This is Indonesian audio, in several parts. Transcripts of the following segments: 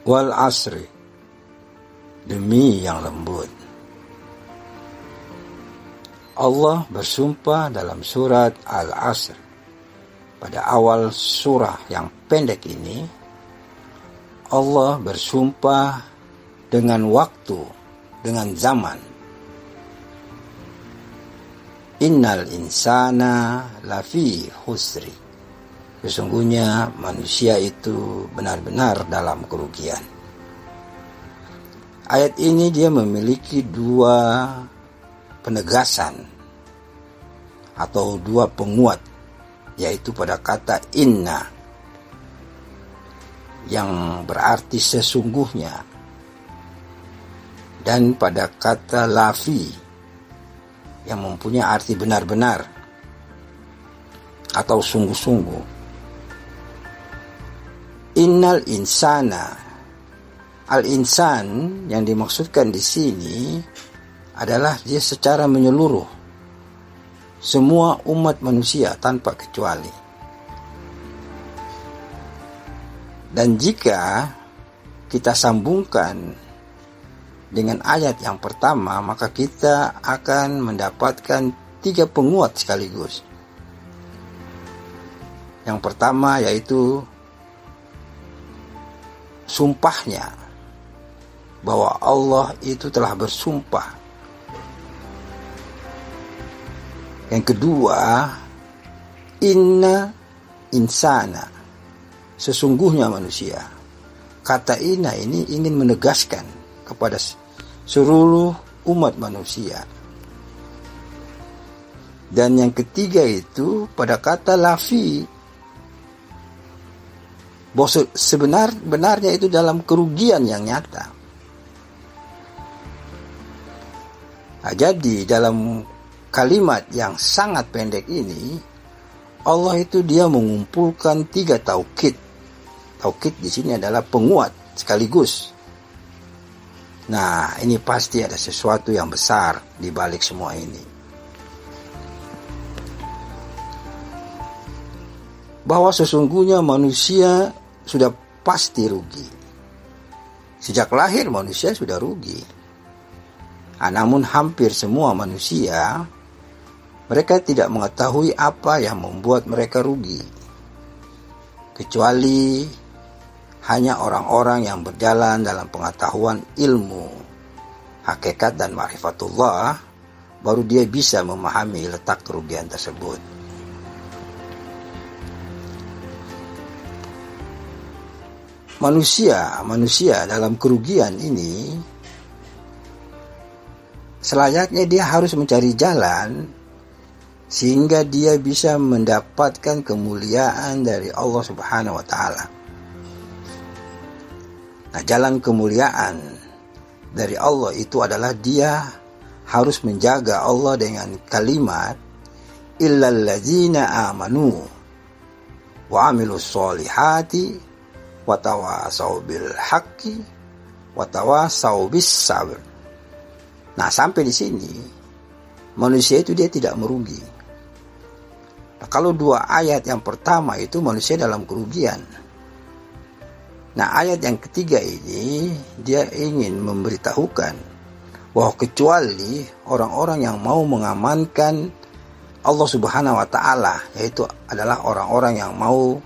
Wal asri, demi yang lembut. Allah bersumpah dalam surat Al-Asr. Pada awal surah yang pendek ini, Allah bersumpah dengan waktu, dengan zaman. Innal insana lafi khusri. Sesungguhnya manusia itu benar-benar dalam kerugian. Ayat ini dia memiliki dua penegasan atau dua penguat, yaitu pada kata inna yang berarti sesungguhnya, dan pada kata lafi yang mempunyai arti benar-benar atau sungguh-sungguh. Innal insana, al-insan yang dimaksudkan di sini adalah dia secara menyeluruh, semua umat manusia tanpa kecuali. Dan jika kita sambungkan dengan ayat yang pertama, maka kita akan mendapatkan tiga penguat sekaligus. Yang pertama yaitu sumpahnya, bahwa Allah itu telah bersumpah. Yang kedua, inna insana, sesungguhnya manusia. Kata inna ini ingin menegaskan kepada seluruh umat manusia. Dan yang ketiga itu pada kata lafi, bahwa sebenarnya itu dalam kerugian yang nyata. Nah, jadi dalam kalimat yang sangat pendek ini, Allah itu dia mengumpulkan tiga taukid. Taukid di sini adalah penguat sekaligus. Nah, ini pasti ada sesuatu yang besar di balik semua ini. Bahwa sesungguhnya manusia sudah pasti rugi. Sejak lahir manusia sudah rugi. Namun hampir semua manusia, mereka tidak mengetahui apa yang membuat mereka rugi. Kecuali hanya orang-orang yang berjalan dalam pengetahuan ilmu, hakikat dan ma'rifatullah, baru dia bisa memahami letak kerugian tersebut. Manusia dalam kerugian ini, selayaknya dia harus mencari jalan sehingga dia bisa mendapatkan kemuliaan dari Allah Subhanahu wa Ta'ala. Nah, jalan kemuliaan dari Allah itu adalah dia harus menjaga Allah dengan kalimat illal ladzina amanu wa amilus solihati wa tawasau bil haqqi wa tawasau bis sabr. Nah, sampai di sini manusia itu dia tidak merugi. Nah, kalau dua ayat yang pertama itu manusia dalam kerugian. Nah, ayat yang ketiga ini dia ingin memberitahukan bahwa kecuali orang-orang yang mau mengamankan Allah Subhanahu wa Ta'ala, yaitu adalah orang-orang yang mau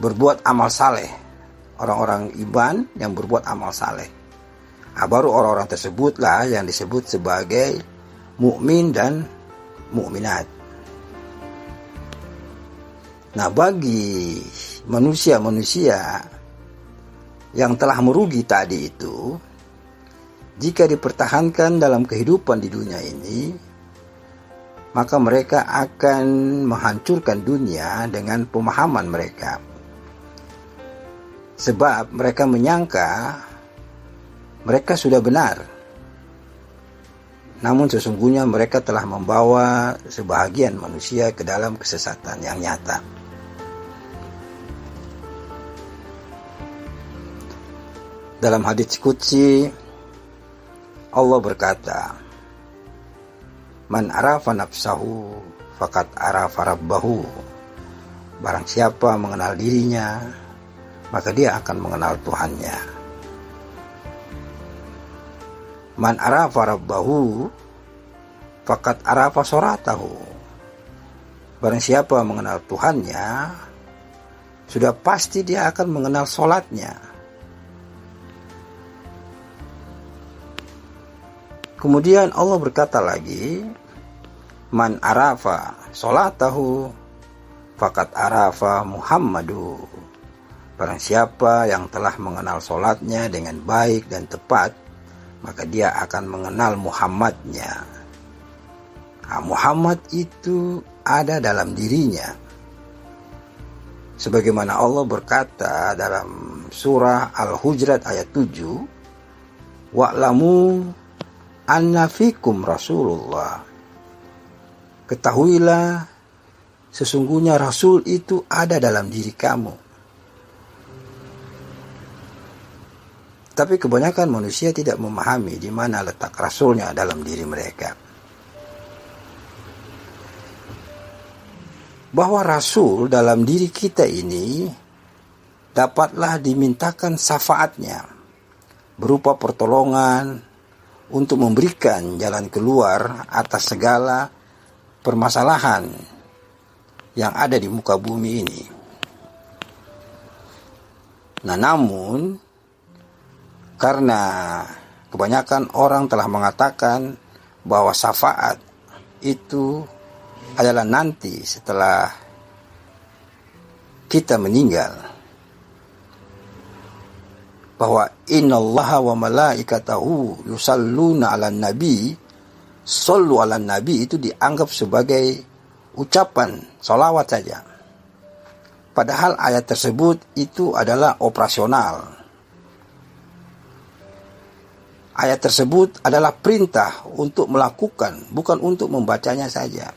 berbuat amal saleh, orang-orang iman yang berbuat amal saleh. Nah, baru orang-orang tersebutlah yang disebut sebagai mukmin dan mukminat. Nah, bagi manusia-manusia yang telah merugi tadi itu, jika dipertahankan dalam kehidupan di dunia ini, maka mereka akan menghancurkan dunia dengan pemahaman mereka. Sebab mereka menyangka mereka sudah benar. Namun sesungguhnya mereka telah membawa sebahagian manusia ke dalam kesesatan yang nyata. Dalam hadits qudsi, Allah berkata, Man arafa nafsahu faqad arafa rabbahu. Barang siapa mengenal dirinya, maka dia akan mengenal Tuhannya. Man arafa rabbahu faqad arafa soratahu. Barang siapa mengenal Tuhannya, sudah pasti dia akan mengenal solatnya. Kemudian Allah berkata lagi, man arafa solatahu faqad arafa Muhammadu. Barang siapa yang telah mengenal solatnya dengan baik dan tepat, maka dia akan mengenal Muhammadnya. Nah, Muhammad itu ada dalam dirinya. Sebagaimana Allah berkata dalam surah Al-Hujurat ayat 7, wa'lamu anna fikum Rasulullah. Ketahuilah sesungguhnya Rasul itu ada dalam diri kamu. Tapi kebanyakan manusia tidak memahami di mana letak Rasulnya dalam diri mereka. Bahwa Rasul dalam diri kita ini dapatlah dimintakan syafaatnya berupa pertolongan untuk memberikan jalan keluar atas segala permasalahan yang ada di muka bumi ini. Nah, namun karena kebanyakan orang telah mengatakan bahwa syafaat itu adalah nanti setelah kita meninggal, bahwa innallaha wa malaikatahu yusalluna 'alan nabi, sallu 'alan nabi itu dianggap sebagai ucapan sholawat saja. Padahal ayat tersebut itu adalah operasional. Ayat tersebut adalah perintah untuk melakukan, bukan untuk membacanya saja.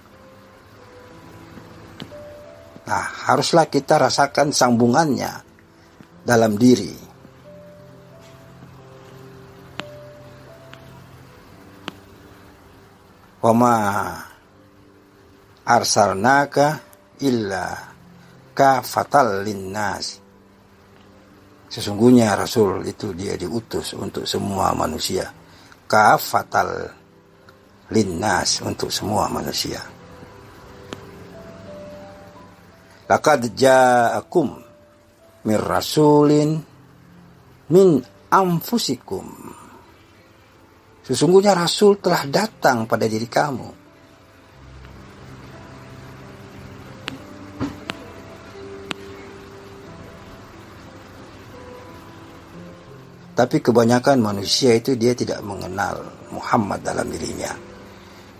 Nah, haruslah kita rasakan sambungannya dalam diri. Wa ma arsalnaka illa kafatal linnas. Sesungguhnya Rasul itu dia diutus untuk semua manusia. Kafatal linnas, untuk semua manusia. Laqad ja'akum mir rasulin min anfusikum. Sesungguhnya Rasul telah datang pada diri kamu. Tapi kebanyakan manusia itu dia tidak mengenal Muhammad dalam dirinya.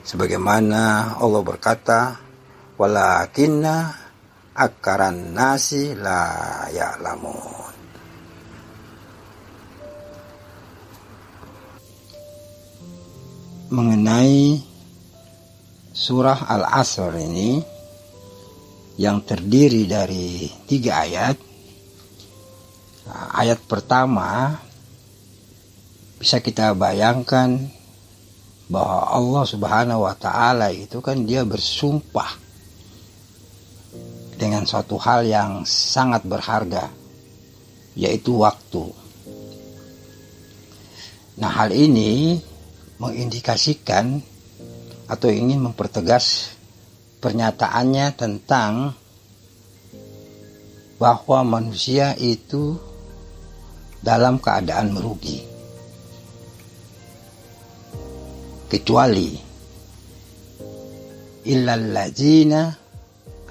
Sebagaimana Allah berkata, walakinna aksaran nasi la ya'lamun. Mengenai surah Al-Asr ini yang terdiri dari 3 ayat. Ayat pertama bisa kita bayangkan bahwa Allah Subhanahu wa taala itu kan dia bersumpah dengan suatu hal yang sangat berharga, yaitu waktu. Nah, hal ini mengindikasikan atau ingin mempertegas pernyataannya tentang bahwa manusia itu dalam keadaan merugi, kecuali illallazina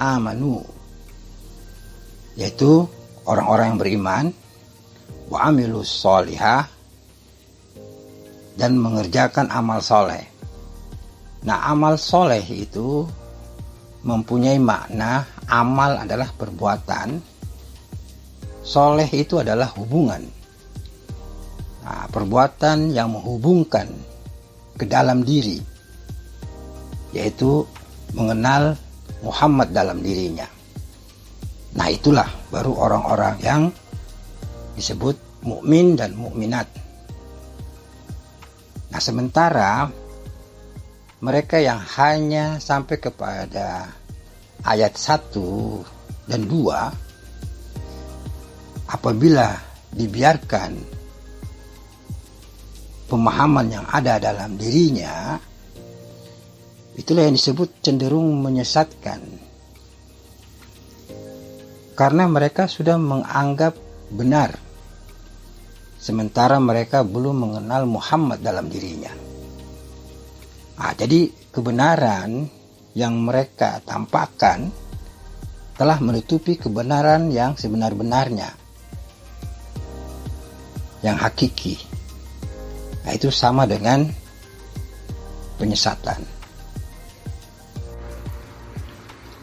amanu, yaitu orang-orang yang beriman, wa amilus sholihah, dan mengerjakan amal soleh. Nah, amal soleh itu mempunyai makna. Amal adalah perbuatan, soleh itu adalah hubungan. Nah, perbuatan yang menghubungkan ke dalam diri, yaitu mengenal Muhammad dalam dirinya. Nah, itulah baru orang-orang yang disebut mukmin dan mukminat. Nah, sementara mereka yang hanya sampai kepada ayat 1 dan 2, apabila dibiarkan pemahaman yang ada dalam dirinya, itulah yang disebut cenderung menyesatkan. Karena mereka sudah menganggap benar, sementara mereka belum mengenal Muhammad dalam dirinya. Jadi kebenaran yang mereka tampakkan telah menutupi kebenaran yang sebenar-benarnya, yang hakiki. Itu sama dengan penyesatan.